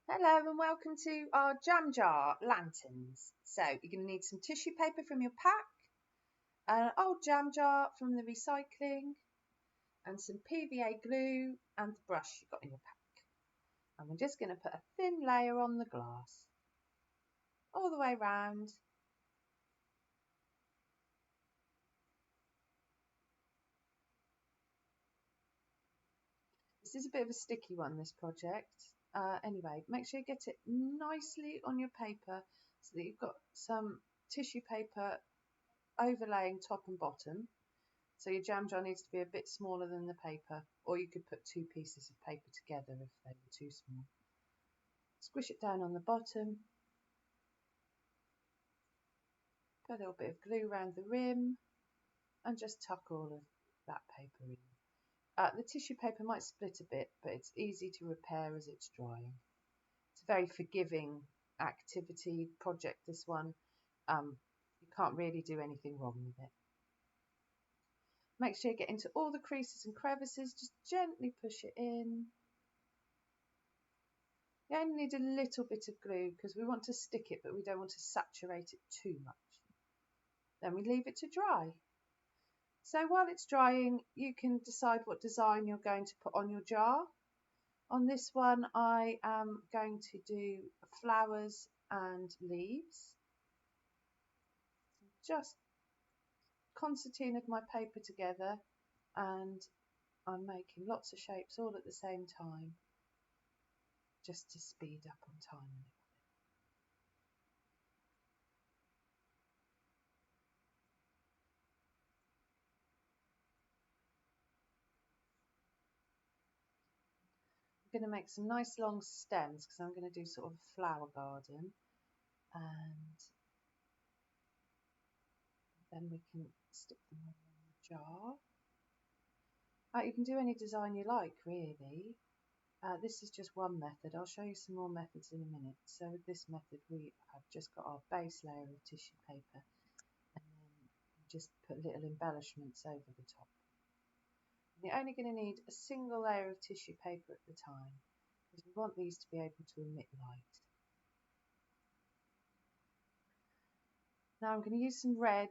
Hello and welcome to our jam jar lanterns. So you're going to need some tissue paper from your pack, an old jam jar from the recycling, and some PVA glue and the brush you've got in your pack. And we're just going to put a thin layer on the glass all the way round. This is a bit of a sticky one, this project. Anyway, make sure you get it nicely on your paper so that you've got some tissue paper overlaying top and bottom. So your jam jar needs to be a bit smaller than the paper, or you could put two pieces of paper together if they were too small. Squish it down on the bottom. Put a little bit of glue around the rim and just tuck all of that paper in. The tissue paper might split a bit, but it's easy to repair as it's drying. It's a very forgiving activity project, this one. You can't really do anything wrong with it. Make sure you get into all the creases and crevices, just gently push it in. You only need a little bit of glue because we want to stick it, but we don't want to saturate it too much. Then we leave it to dry. So while it's drying, you can decide what design you're going to put on your jar. On this one, I am going to do flowers and leaves. Just concertinaed my paper together, and I'm making lots of shapes all at the same time, just to speed up on time a little. I'm going to make some nice long stems because I'm going to do sort of a flower garden, and then we can stick them on the jar. You can do any design you like, really. This is just one method. I'll show you some more methods in a minute. So with this method, we have just got our base layer of tissue paper, and then just put little embellishments over the top. And you're only going to need a single layer of tissue paper at the time, because we want these to be able to emit light. Now I'm going to use some red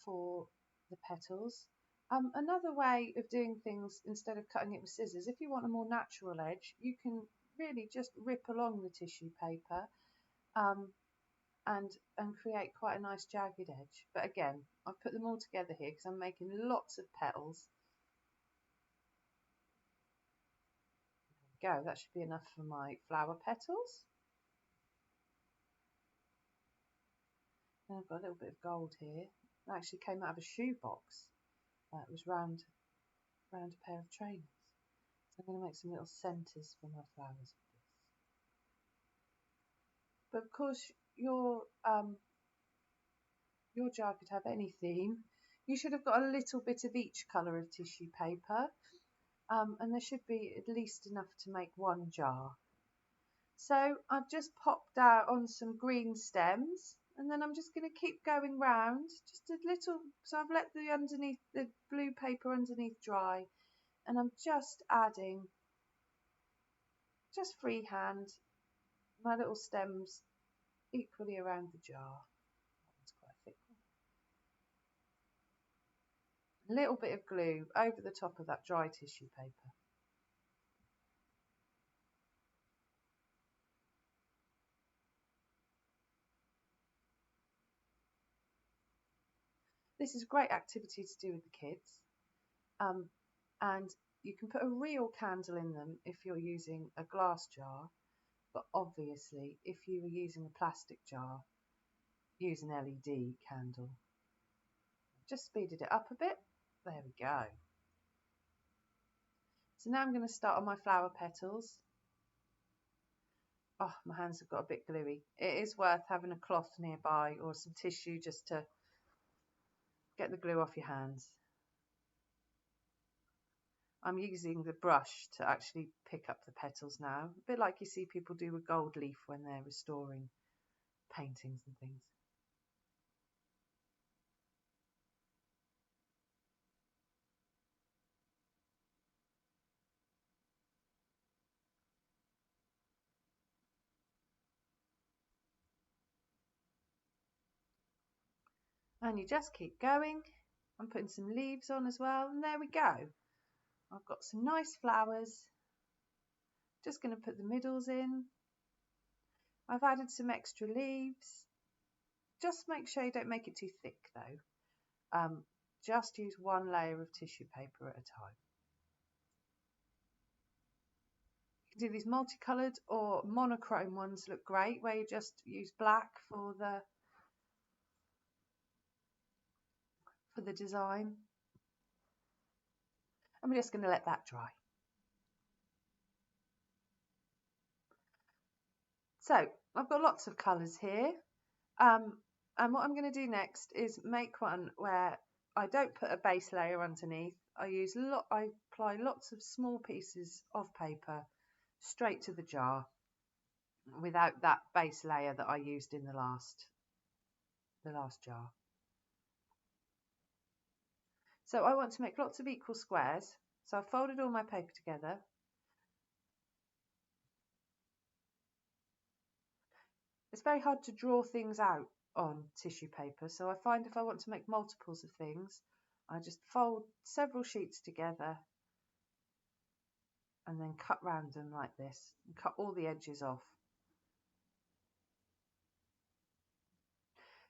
for the petals. Another way of doing things, instead of cutting it with scissors, if you want a more natural edge, you can really just rip along the tissue paper and create quite a nice jagged edge. But again, I've put them all together here because I'm making lots of petals. There we go, that should be enough for my flower petals. And I've got a little bit of gold here. It actually came out of a shoebox. It was round a pair of trainers. So I'm going to make some little centres for my flowers with this. But of course, your jar could have any theme. You should have got a little bit of each colour of tissue paper, and there should be at least enough to make one jar. So I've just popped out on some green stems, and then I'm just going to keep going round just a little. So I've let the blue paper underneath dry, and I'm just adding, just freehand, my little stems equally around the jar. That's quite a thick one. A little bit of glue over the top of that dry tissue paper. This is a great activity to do with the kids, and you can put a real candle in them if you're using a glass jar, but obviously if you were using a plastic jar, use an LED candle. Just speeded it up a bit. There we go. So now I'm going to start on my flower petals. Oh, my hands have got a bit gluey. It is worth having a cloth nearby or some tissue just to get the glue off your hands. I'm using the brush to actually pick up the petals now, a bit like you see people do with gold leaf when they're restoring paintings and things. And you just keep going. I'm putting some leaves on as well, and there we go. I've got some nice flowers. Just going to put the middles in. I've added some extra leaves. Just make sure you don't make it too thick though. Just use one layer of tissue paper at a time. You can do these multicoloured or monochrome ones, look great, where you just use black for the design. And we're just going to let that dry. So I've got lots of colours here. And what I'm going to do next is make one where I don't put a base layer underneath. I apply lots of small pieces of paper straight to the jar without that base layer that I used in the last jar. So I want to make lots of equal squares. So I've folded all my paper together. It's very hard to draw things out on tissue paper, so I find if I want to make multiples of things, I just fold several sheets together and then cut round them like this and cut all the edges off.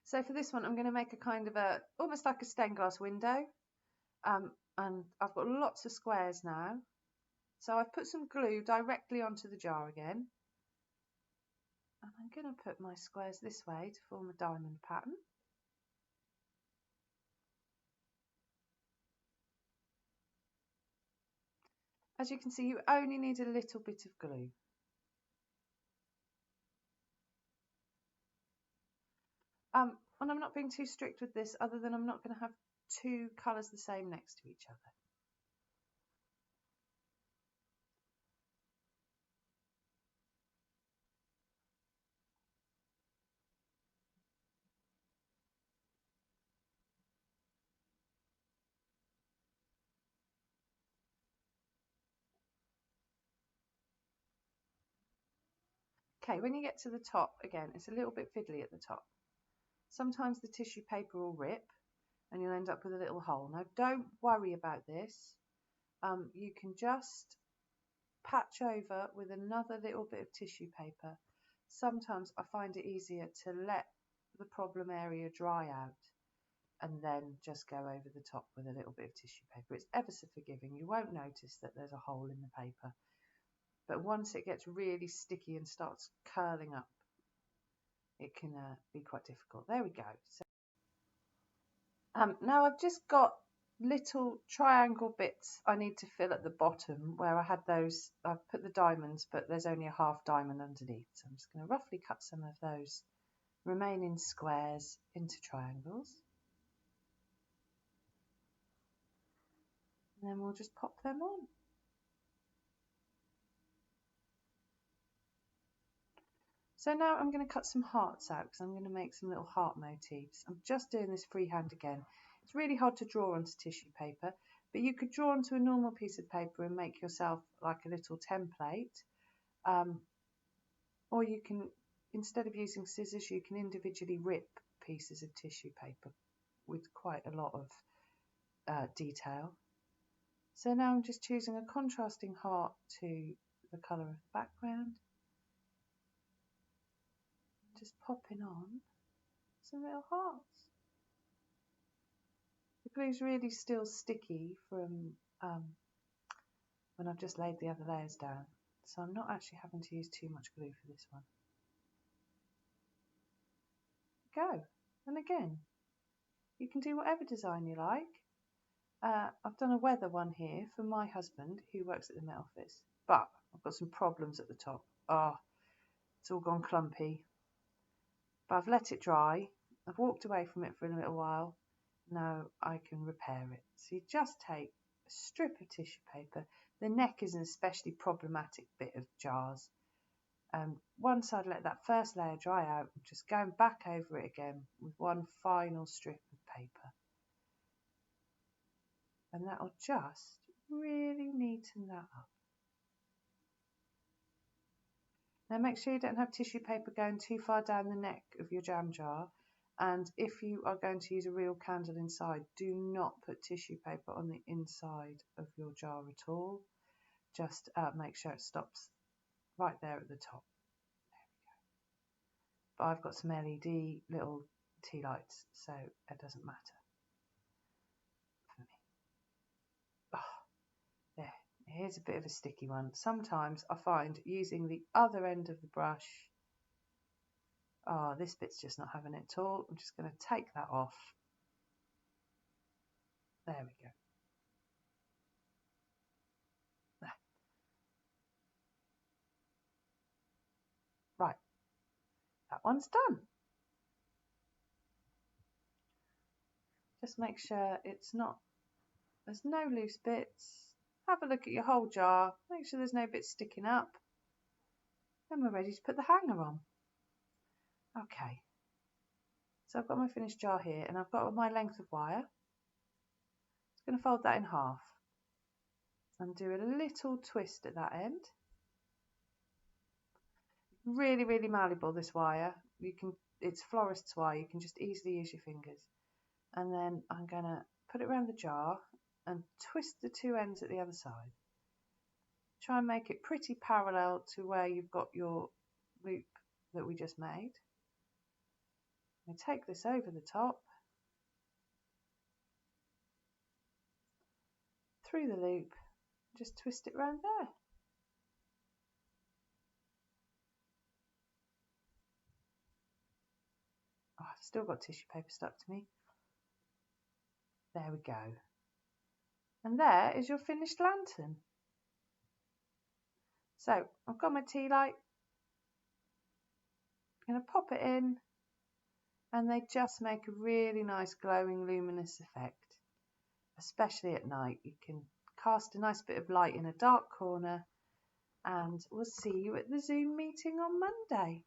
So for this one, I'm going to make a kind of almost like a stained glass window, and I've got lots of squares now. So I've put some glue directly onto the jar again, and I'm going to put my squares this way to form a diamond pattern. As you can see, you only need a little bit of glue. And I'm not being too strict with this, other than I'm not going to have two colours the same next to each other. Okay, when you get to the top, again, it's a little bit fiddly at the top. Sometimes the tissue paper will rip and you'll end up with a little hole. Now, don't worry about this. You can just patch over with another little bit of tissue paper. Sometimes I find it easier to let the problem area dry out and then just go over the top with a little bit of tissue paper. It's ever so forgiving. You won't notice that there's a hole in the paper. But once it gets really sticky and starts curling up, it can be quite difficult. There we go. So, now I've just got little triangle bits I need to fill at the bottom where I had those. I've put the diamonds, but there's only a half diamond underneath. So I'm just going to roughly cut some of those remaining squares into triangles. And then we'll just pop them on. So now I'm going to cut some hearts out because I'm going to make some little heart motifs. I'm just doing this freehand again. It's really hard to draw onto tissue paper, but you could draw onto a normal piece of paper and make yourself like a little template. Or you can, instead of using scissors, you can individually rip pieces of tissue paper with quite a lot of detail. So now I'm just choosing a contrasting heart to the colour of the background. Just popping on some little hearts. The glue's really still sticky from when I've just laid the other layers down, so I'm not actually having to use too much glue for this one. Go, and again, you can do whatever design you like. I've done a weather one here for my husband who works at the Met Office, but I've got some problems at the top. It's all gone clumpy. But I've let it dry. I've walked away from it for a little while. Now I can repair it. So you just take a strip of tissue paper. The neck is an especially problematic bit of jars. Once I'd let that first layer dry out, I'm just going back over it again with one final strip of paper. And that'll just really neaten that up. Now make sure you don't have tissue paper going too far down the neck of your jam jar, And if you are going to use a real candle inside, do not put tissue paper on the inside of your jar at all. Just make sure it stops right there at the top. There we go. But I've got some LED little tea lights, so it doesn't matter for me. Oh, there. Here's a bit of a sticky one. Sometimes I find using the other end of the brush, this bit's just not having it at all. I'm just going to take that off. There we go. There. Right, that one's done. Just make sure there's no loose bits. Have a look at your whole jar. Make sure there's no bits sticking up. Then we're ready to put the hanger on. Okay. So I've got my finished jar here and I've got my length of wire. I'm going to fold that in half and do a little twist at that end. Really, really malleable, this wire. It's florist's wire. You can just easily use your fingers. And then I'm going to put it around the jar and twist the two ends at the other side. Try and make it pretty parallel to where you've got your loop that we just made. I take this over the top, through the loop, just twist it round there. Oh, I've still got tissue paper stuck to me. There we go. And there is your finished lantern. So I've got my tea light. I'm going to pop it in, and they just make a really nice glowing luminous effect, especially at night. You can cast a nice bit of light in a dark corner, and we'll see you at the Zoom meeting on Monday.